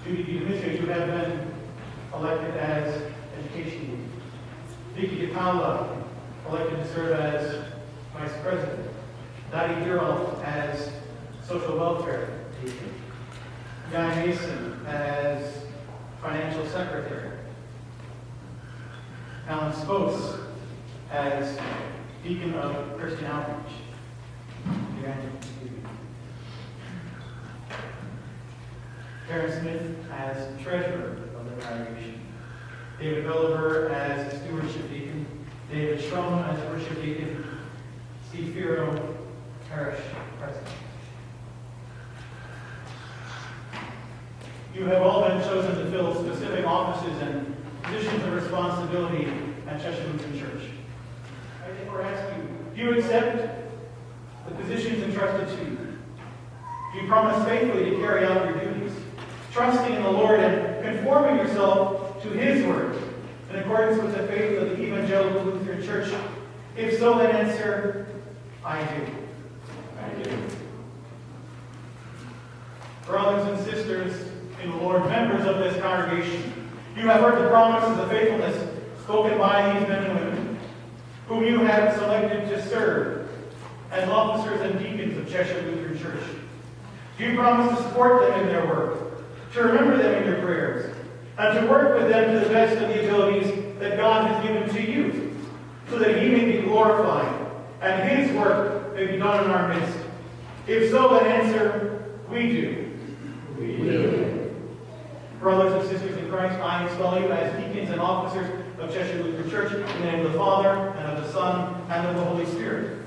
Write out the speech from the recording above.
Duty Deacon Administrators who have been elected as Education Deacon. Vicky DePaula, elected to serve as Vice President. Dottie Durrell as Social Welfare Deacon. Guy Mason as Financial Secretary. Alan Spose as Deacon of Christian Outreach. Karen Smith as Treasurer of the congregation. David Belliver as Stewardship Deacon. David Schrum as Worship Deacon. Steve Firo, Parish President. You have all been chosen to fill specific offices and positions of responsibility at Cheshire Lutheran Church. I therefore ask you, do you accept the positions entrusted to you? Do you promise faithfully to carry out your duties, trusting in the Lord and conforming yourself to His Word in accordance with the faith of the Evangelical Lutheran Church? If so, then answer, I do. I do. Brothers and sisters in the Lord, members of this congregation, you have heard the promises of faithfulness spoken by these men and women, whom you have selected to serve as officers and deacons of Cheshire Lutheran Church. Do you promise to support them in their work, to remember them in your prayers, and to work with them to the best of the abilities that God has given to you, so that He may be glorified and His work may be done in our midst? If so, then answer, we do. We do. Brothers and sisters in Christ, I install you as deacons and officers of Cheshire Lutheran Church in the name of the Father, and of the Son, and of the Holy Spirit.